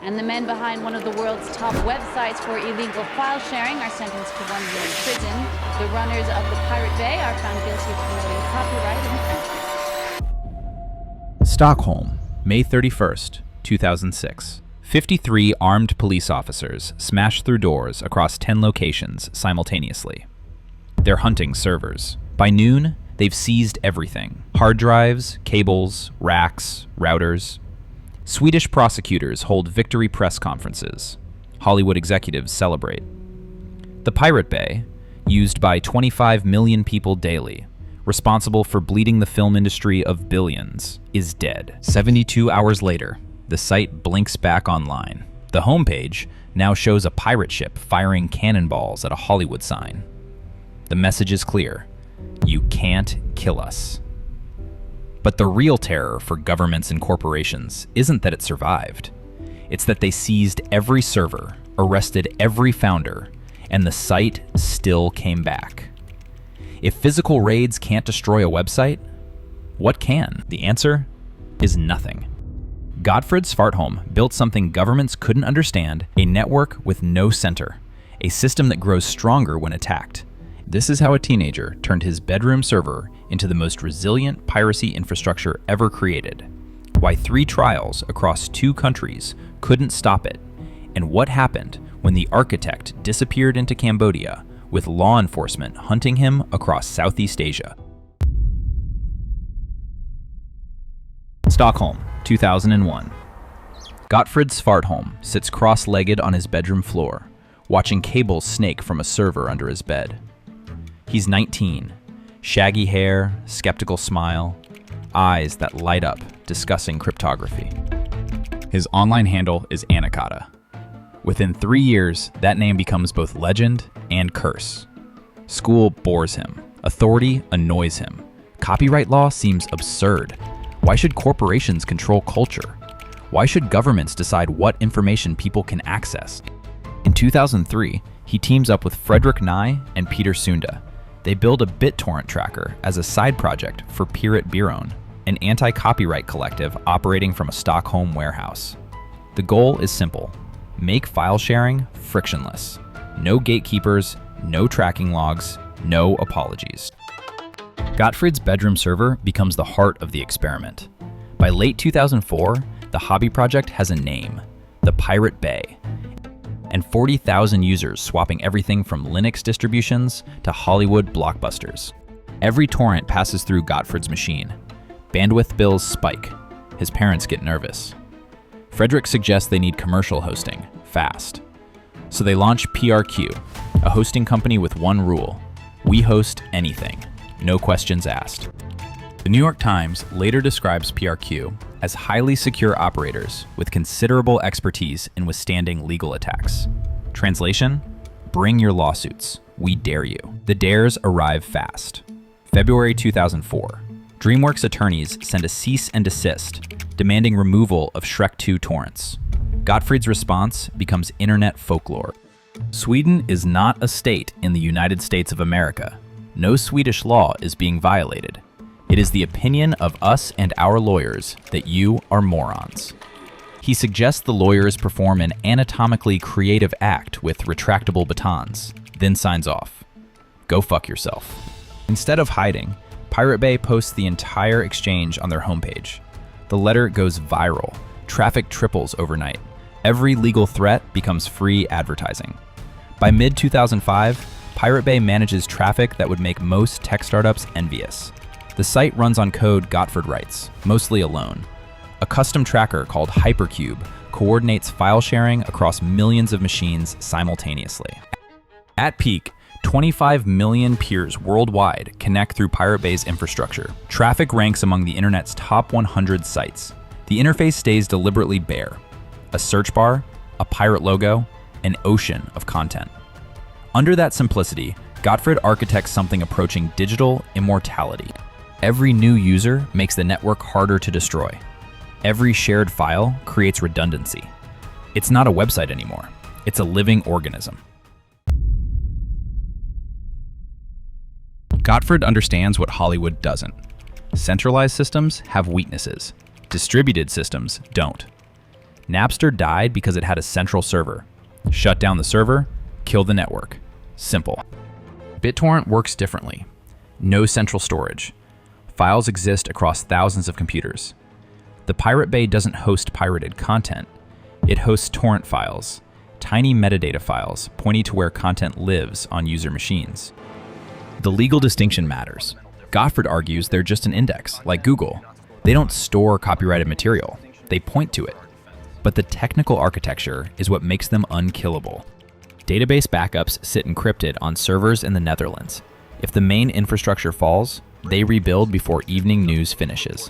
And the men behind one of the world's top websites for illegal file sharing are sentenced to 1 year in prison. The runners of the Pirate Bay are found guilty of promoting copyright infringement. Stockholm, May 31st, 2006. 53 armed police officers smash through doors across 10 locations simultaneously. They're hunting servers. By noon, they've seized everything: hard drives, cables, racks, routers. Swedish prosecutors hold victory press conferences. Hollywood executives celebrate. The Pirate Bay, used by 25 million people daily, responsible for bleeding the film industry of billions, is dead. 72 hours later, the site blinks back online. The homepage now shows a pirate ship firing cannonballs at a Hollywood sign. The message is clear: you can't kill us. But the real terror for governments and corporations isn't that it survived. It's that they seized every server, arrested every founder, and the site still came back. If physical raids can't destroy a website, what can? The answer is nothing. Gottfrid Svartholm built something governments couldn't understand: a network with no center, a system that grows stronger when attacked. This is how a teenager turned his bedroom server into the most resilient piracy infrastructure ever created, why 3 trials across 2 countries couldn't stop it, and what happened when the architect disappeared into Cambodia with law enforcement hunting him across Southeast Asia. Stockholm, 2001. Gottfrid Svartholm sits cross-legged on his bedroom floor, watching cables snake from a server under his bed. He's 19, shaggy hair, skeptical smile, eyes that light up discussing cryptography. His online handle is Anacotta. Within 3 years, that name becomes both legend and curse. School bores him. Authority annoys him. Copyright law seems absurd. Why should corporations control culture? Why should governments decide what information people can access? In 2003, he teams up with Fredrik Nye and Peter Sunda. They build a BitTorrent tracker as a side project for Pirate Byrån, an anti-copyright collective operating from a Stockholm warehouse. The goal is simple: make file sharing frictionless. No gatekeepers, no tracking logs, no apologies. Gottfrid's bedroom server becomes the heart of the experiment. By late 2004, the hobby project has a name: the Pirate Bay, and 40,000 users swapping everything from Linux distributions to Hollywood blockbusters. Every torrent passes through Gottfrid's machine. Bandwidth bills spike. His parents get nervous. Fredrik suggests they need commercial hosting, fast. So they launch PRQ, a hosting company with one rule: we host anything, no questions asked. The New York Times later describes PRQ as highly secure operators with considerable expertise in withstanding legal attacks. Translation: bring your lawsuits. We dare you. The dares arrive fast. February 2004. DreamWorks attorneys send a cease and desist, demanding removal of Shrek 2 torrents. Gottfrid's response becomes internet folklore. Sweden is not a state in the United States of America. No Swedish law is being violated. It is the opinion of us and our lawyers that you are morons. He suggests the lawyers perform an anatomically creative act with retractable batons, then signs off. Go fuck yourself. Instead of hiding, Pirate Bay posts the entire exchange on their homepage. The letter goes viral. Traffic triples overnight. Every legal threat becomes free advertising. By mid-2005, Pirate Bay manages traffic that would make most tech startups envious. The site runs on code Gottfrid writes, mostly alone. A custom tracker called Hypercube coordinates file sharing across millions of machines simultaneously. At peak, 25 million peers worldwide connect through Pirate Bay's infrastructure. Traffic ranks among the internet's top 100 sites. The interface stays deliberately bare. A search bar, a pirate logo, an ocean of content. Under that simplicity, Gottfrid architects something approaching digital immortality. Every new user makes the network harder to destroy. Every shared file creates redundancy. It's not a website anymore. It's a living organism. Gottfrid understands what Hollywood doesn't. Centralized systems have weaknesses. Distributed systems don't. Napster died because it had a central server. Shut down the server, kill the network. Simple. BitTorrent works differently. No central storage. Files exist across thousands of computers. The Pirate Bay doesn't host pirated content. It hosts torrent files, tiny metadata files pointing to where content lives on user machines. The legal distinction matters. Gottfried argues they're just an index, like Google. They don't store copyrighted material. They point to it. But the technical architecture is what makes them unkillable. Database backups sit encrypted on servers in the Netherlands. If the main infrastructure falls, they rebuild before evening news finishes.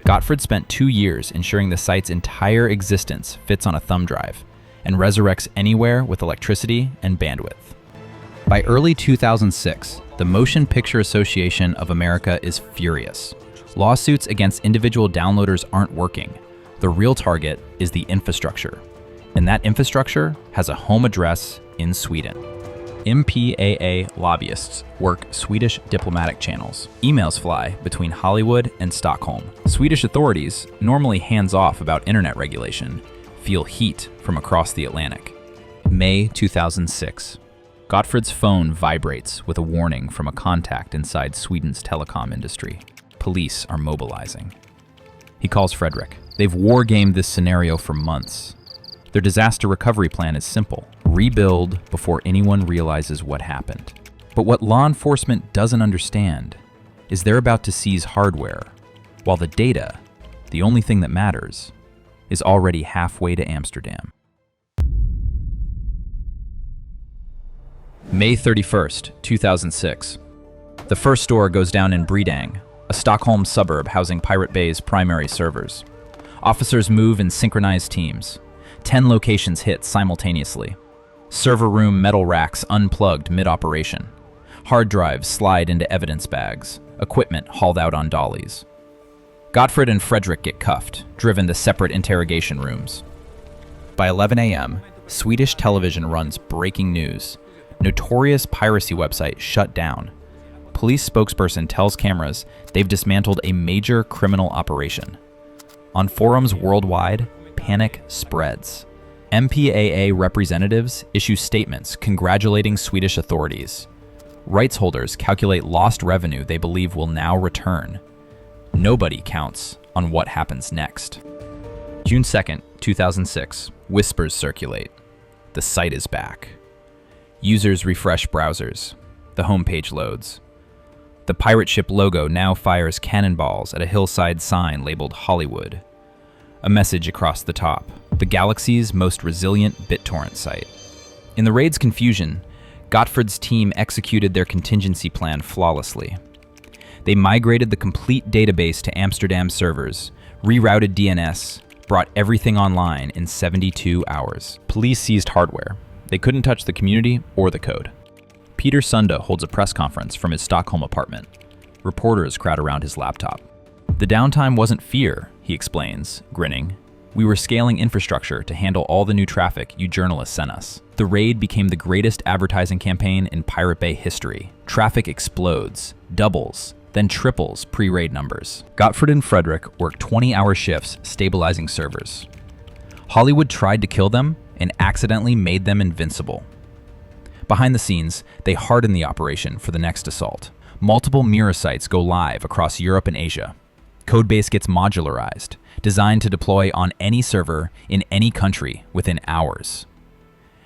Gottfried spent 2 years ensuring the site's entire existence fits on a thumb drive and resurrects anywhere with electricity and bandwidth. By early 2006, the Motion Picture Association of America is furious. Lawsuits against individual downloaders aren't working. The real target is the infrastructure, and that infrastructure has a home address in Sweden. MPAA lobbyists work Swedish diplomatic channels. Emails fly between Hollywood and Stockholm. Swedish authorities, normally hands-off about internet regulation, feel heat from across the Atlantic. May 2006. Gottfried's phone vibrates with a warning from a contact inside Sweden's telecom industry. Police are mobilizing. He calls Fredrik. They've war-gamed this scenario for months. Their disaster recovery plan is simple. Rebuild before anyone realizes what happened. But what law enforcement doesn't understand is they're about to seize hardware, while the data, the only thing that matters, is already halfway to Amsterdam. May 31st, 2006. The first store goes down in Bredang, a Stockholm suburb housing Pirate Bay's primary servers. Officers move in synchronized teams. 10 locations hit simultaneously. Server room metal racks unplugged mid-operation. Hard drives slide into evidence bags. Equipment hauled out on dollies. Gottfried and Fredrik get cuffed, driven to separate interrogation rooms. By 11 a.m., Swedish television runs breaking news. Notorious piracy website shut down. Police spokesperson tells cameras they've dismantled a major criminal operation. On forums worldwide, panic spreads. MPAA representatives issue statements congratulating Swedish authorities. Rights holders calculate lost revenue they believe will now return. Nobody counts on what happens next. June 2nd, 2006. Whispers circulate. The site is back. Users refresh browsers. The homepage loads. The pirate ship logo now fires cannonballs at a hillside sign labeled Hollywood. A message across the top. The galaxy's most resilient BitTorrent site. In the raid's confusion, Gottfried's team executed their contingency plan flawlessly. They migrated the complete database to Amsterdam servers, rerouted DNS, brought everything online in 72 hours. Police seized hardware. They couldn't touch the community or the code. Peter Sunda holds a press conference from his Stockholm apartment. Reporters crowd around his laptop. The downtime wasn't fear, he explains, grinning. We were scaling infrastructure to handle all the new traffic you journalists sent us. The raid became the greatest advertising campaign in Pirate Bay history. Traffic explodes, doubles, then triples pre-raid numbers. Gottfried and Fredrik worked 20-hour shifts stabilizing servers. Hollywood tried to kill them and accidentally made them invincible. Behind the scenes, they hardened the operation for the next assault. Multiple mirror sites go live across Europe and Asia. Codebase gets modularized, designed to deploy on any server in any country within hours.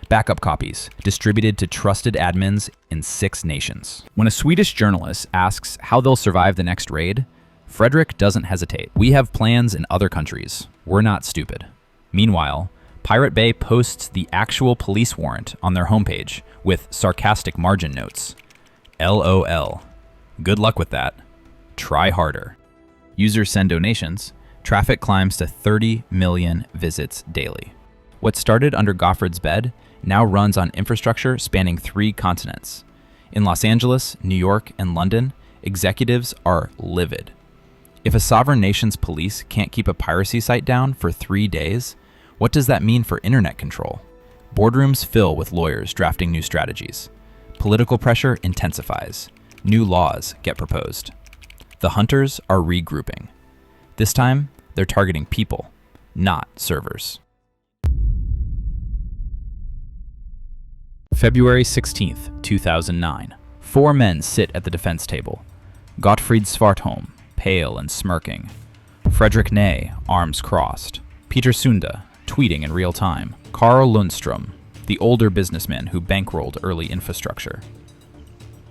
Backup copies distributed to trusted admins in 6 nations. When a Swedish journalist asks how they'll survive the next raid, Fredrik doesn't hesitate. We have plans in other countries. We're not stupid. Meanwhile, Pirate Bay posts the actual police warrant on their homepage with sarcastic margin notes. LOL. Good luck with that. Try harder. Users send donations. Traffic climbs to 30 million visits daily. What started under Gottfried's bed now runs on infrastructure spanning 3 continents. In Los Angeles, New York, and London, executives are livid. If a sovereign nation's police can't keep a piracy site down for 3 days, what does that mean for internet control? Boardrooms fill with lawyers drafting new strategies. Political pressure intensifies. New laws get proposed. The hunters are regrouping. This time, they're targeting people, not servers. February 16th, 2009. 4 men sit at the defense table. Gottfried Svartholm, pale and smirking. Fredrik Ney, arms crossed. Peter Sunde, tweeting in real time. Carl Lundström, the older businessman who bankrolled early infrastructure.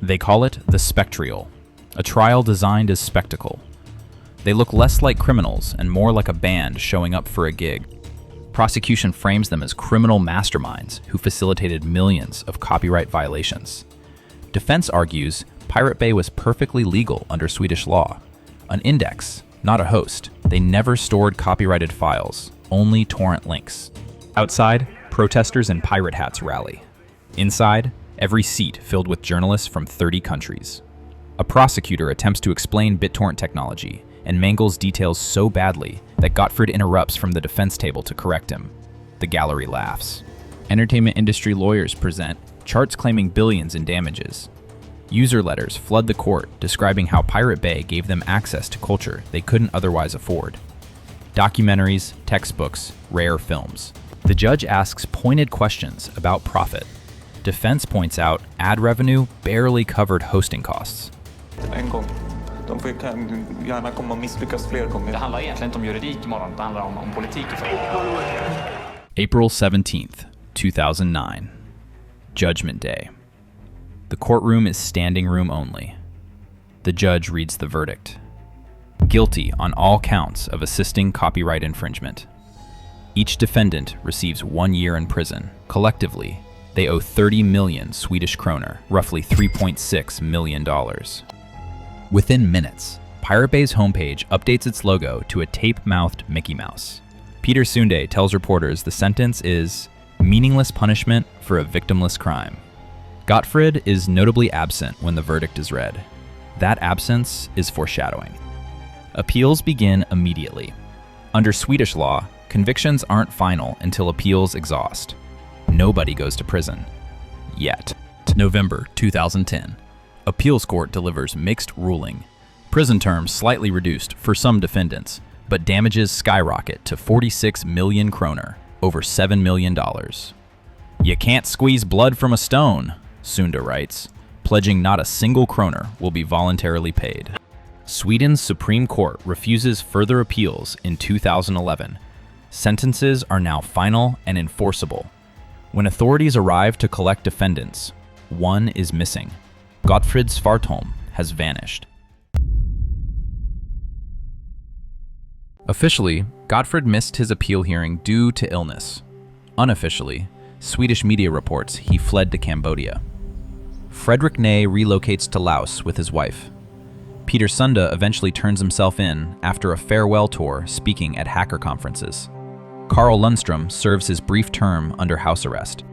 They call it the Spectrial, a trial designed as spectacle. They look less like criminals and more like a band showing up for a gig. Prosecution frames them as criminal masterminds who facilitated millions of copyright violations. Defense argues Pirate Bay was perfectly legal under Swedish law. An index, not a host. They never stored copyrighted files, only torrent links. Outside, protesters in pirate hats rally. Inside, every seat filled with journalists from 30 countries. A prosecutor attempts to explain BitTorrent technology and mangles details so badly that Gottfried interrupts from the defense table to correct him. The gallery laughs. Entertainment industry lawyers present charts claiming billions in damages. User letters flood the court describing how Pirate Bay gave them access to culture they couldn't otherwise afford. Documentaries, textbooks, rare films. The judge asks pointed questions about profit. Defense points out ad revenue barely covered hosting costs. En gång. De kan gärna komma misslyckas fler gånger. Det handlar egentligen inte om juridik imorgon, det handlar om politik. April 17th, 2009. Judgment Day. The courtroom is standing room only. The judge reads the verdict. Guilty on all counts of assisting copyright infringement. Each defendant receives 1 year in prison. Collectively, they owe 30 million Swedish kroner, roughly $3.6 million. Within minutes, Pirate Bay's homepage updates its logo to a tape-mouthed Mickey Mouse. Peter Sunde tells reporters the sentence is meaningless punishment for a victimless crime. Gottfried is notably absent when the verdict is read. That absence is foreshadowing. Appeals begin immediately. Under Swedish law, convictions aren't final until appeals exhaust. Nobody goes to prison. Yet. November 2010. Appeals court delivers mixed ruling. Prison terms slightly reduced for some defendants, but damages skyrocket to 46 million kroner, over $7 million. You can't squeeze blood from a stone, Sunde writes, pledging not a single kroner will be voluntarily paid. Sweden's Supreme Court refuses further appeals in 2011. Sentences are now final and enforceable. When authorities arrive to collect defendants, one is missing. Gottfried Svartholm has vanished. Officially, Gottfried missed his appeal hearing due to illness. Unofficially, Swedish media reports he fled to Cambodia. Fredrik Ney relocates to Laos with his wife. Peter Sunde eventually turns himself in after a farewell tour speaking at hacker conferences. Carl Lundström serves his brief term under house arrest.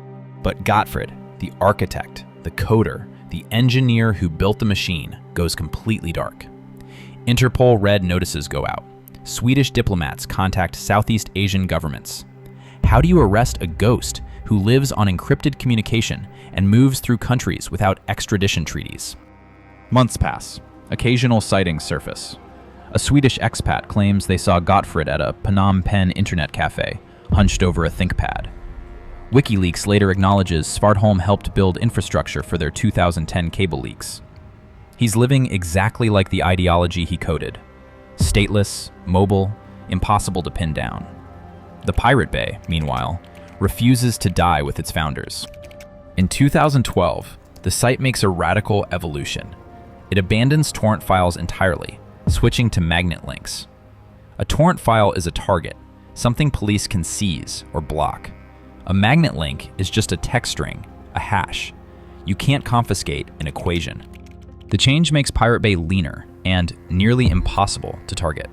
But Gottfried, the architect, the coder, the engineer who built the machine, goes completely dark. Interpol red notices go out. Swedish diplomats contact Southeast Asian governments. How do you arrest a ghost who lives on encrypted communication and moves through countries without extradition treaties? Months pass. Occasional sightings surface. A Swedish expat claims they saw Gottfried at a Phnom Penh internet cafe, hunched over a ThinkPad. WikiLeaks later acknowledges Svartholm helped build infrastructure for their 2010 cable leaks. He's living exactly like the ideology he coded. Stateless, mobile, impossible to pin down. The Pirate Bay, meanwhile, refuses to die with its founders. In 2012, the site makes a radical evolution. It abandons torrent files entirely, switching to magnet links. A torrent file is a target, something police can seize or block. A magnet link is just a text string, a hash. You can't confiscate an equation. The change makes Pirate Bay leaner and nearly impossible to target.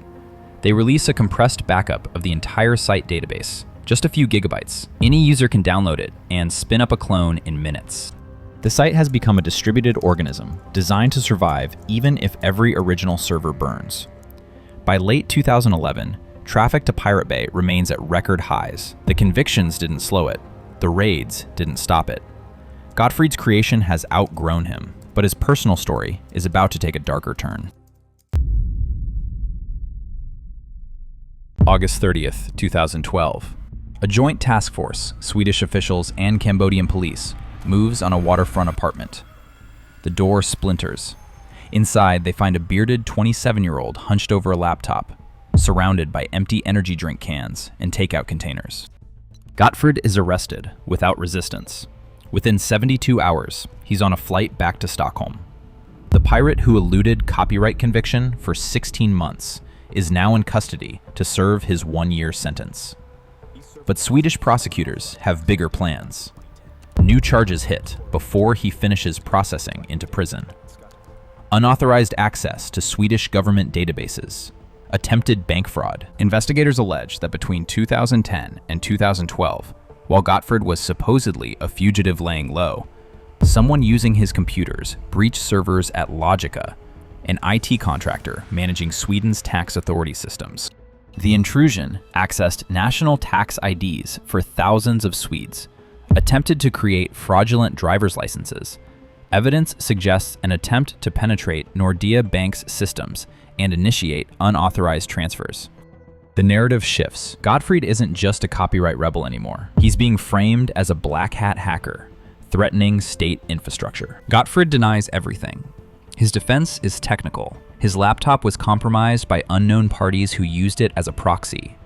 They release a compressed backup of the entire site database, just a few gigabytes. Any user can download it and spin up a clone in minutes. The site has become a distributed organism designed to survive even if every original server burns. By late 2011, traffic to Pirate Bay remains at record highs. The convictions didn't slow it. The raids didn't stop it. Gottfried's creation has outgrown him, but his personal story is about to take a darker turn. August 30th, 2012. A joint task force, Swedish officials and Cambodian police, moves on a waterfront apartment. The door splinters. Inside, they find a bearded 27-year-old hunched over a laptop, surrounded by empty energy drink cans and takeout containers. Gottfrid is arrested without resistance. Within 72 hours, he's on a flight back to Stockholm. The pirate who eluded copyright conviction for 16 months is now in custody to serve his 1-year sentence. But Swedish prosecutors have bigger plans. New charges hit before he finishes processing into prison. Unauthorized access to Swedish government databases. Attempted bank fraud. Investigators allege that between 2010 and 2012, while Gottfrid was supposedly a fugitive laying low, someone using his computers breached servers at Logica, an IT contractor managing Sweden's tax authority systems. The intrusion accessed national tax IDs for thousands of Swedes, attempted to create fraudulent driver's licenses. Evidence suggests an attempt to penetrate Nordea Bank's systems and initiate unauthorized transfers. The narrative shifts. Gottfrid isn't just a copyright rebel anymore. He's being framed as a black hat hacker, threatening state infrastructure. Gottfrid denies everything. His defense is technical. His laptop was compromised by unknown parties who used it as a proxy.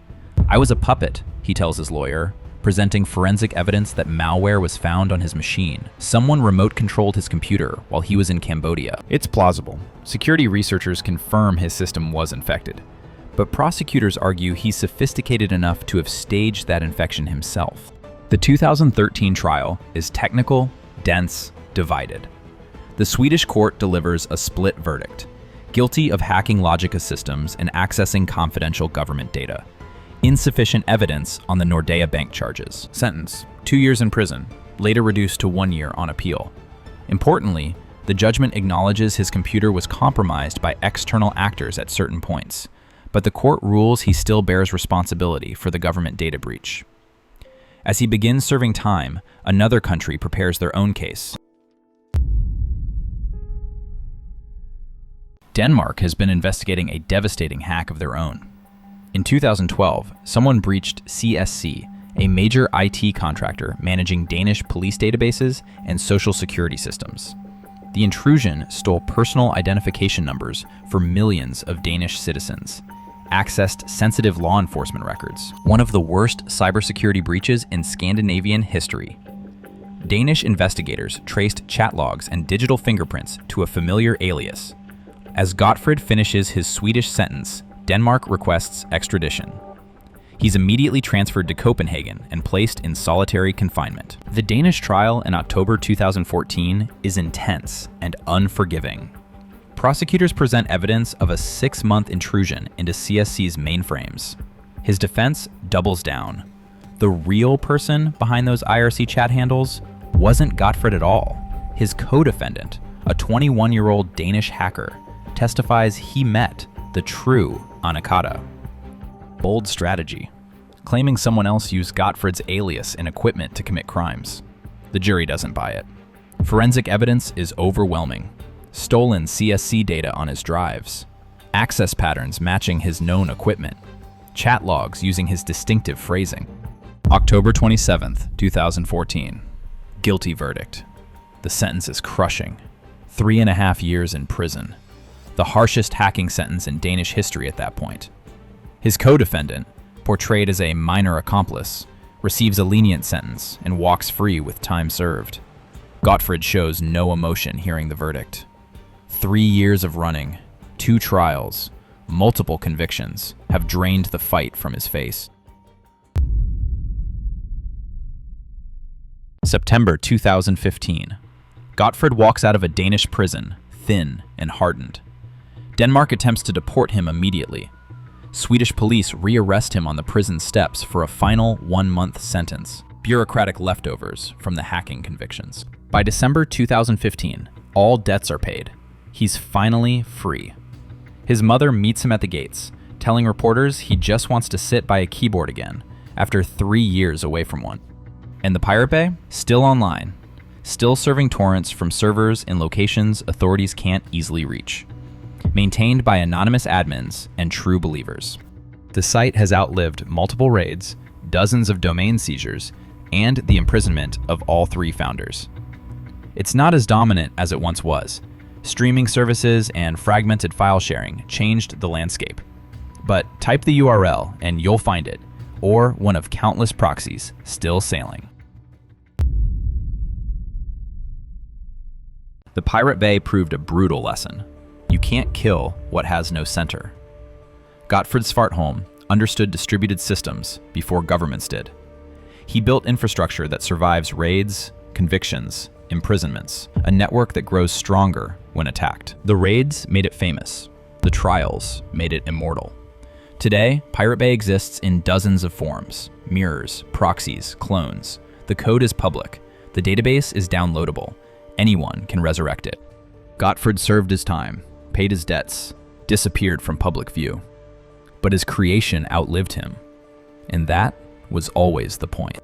"I was a puppet," he tells his lawyer, presenting forensic evidence that malware was found on his machine. Someone remote-controlled his computer while he was in Cambodia. It's plausible. Security researchers confirm his system was infected. But prosecutors argue he's sophisticated enough to have staged that infection himself. The 2013 trial is technical, dense, divided. The Swedish court delivers a split verdict: guilty of hacking Logica systems and accessing confidential government data. Insufficient evidence on the Nordea Bank charges. Sentence: 2 years in prison, later reduced to 1 year on appeal. Importantly, the judgment acknowledges his computer was compromised by external actors at certain points, but the court rules he still bears responsibility for the government data breach. As he begins serving time, another country prepares their own case. Denmark has been investigating a devastating hack of their own. In 2012, someone breached CSC, a major IT contractor managing Danish police databases and social security systems. The intrusion stole personal identification numbers for millions of Danish citizens, accessed sensitive law enforcement records, one of the worst cybersecurity breaches in Scandinavian history. Danish investigators traced chat logs and digital fingerprints to a familiar alias. As Gottfrid finishes his Swedish sentence, Denmark requests extradition. He's immediately transferred to Copenhagen and placed in solitary confinement. The Danish trial in October 2014 is intense and unforgiving. Prosecutors present evidence of a 6-month intrusion into CSC's mainframes. His defense doubles down. The real person behind those IRC chat handles wasn't Gottfrid at all. His co-defendant, a 21-year-old Danish hacker, testifies he met the true Anakata. Bold strategy, claiming someone else used Gottfrid's alias and equipment to commit crimes. The jury doesn't buy it. Forensic evidence is overwhelming. Stolen CSC data on his drives, access patterns matching his known equipment, chat logs using his distinctive phrasing. October 27th, 2014. Guilty verdict. The sentence is crushing. 3.5 years in prison. The harshest hacking sentence in Danish history at that point. His co-defendant, portrayed as a minor accomplice, receives a lenient sentence and walks free with time served. Gottfrid shows no emotion hearing the verdict. 3 years of running, 2 trials, multiple convictions have drained the fight from his face. September 2015. Gottfrid walks out of a Danish prison, thin and hardened. Denmark attempts to deport him immediately. Swedish police rearrest him on the prison steps for a final 1-month sentence. Bureaucratic leftovers from the hacking convictions. By December 2015, all debts are paid. He's finally free. His mother meets him at the gates, telling reporters he just wants to sit by a keyboard again after 3 years away from one. And the Pirate Bay? Still online. Still serving torrents from servers in locations authorities can't easily reach. Maintained by anonymous admins and true believers. The site has outlived multiple raids, dozens of domain seizures, and the imprisonment of all 3 founders. It's not as dominant as it once was. Streaming services and fragmented file sharing changed the landscape. But type the URL and you'll find it, or one of countless proxies still sailing. The Pirate Bay proved a brutal lesson. You can't kill what has no center. Gottfrid Svartholm understood distributed systems before governments did. He built infrastructure that survives raids, convictions, imprisonments, a network that grows stronger when attacked. The raids made it famous. The trials made it immortal. Today, Pirate Bay exists in dozens of forms: mirrors, proxies, clones. The code is public. The database is downloadable. Anyone can resurrect it. Gottfrid served his time, paid his debts, disappeared from public view. But his creation outlived him. And that was always the point.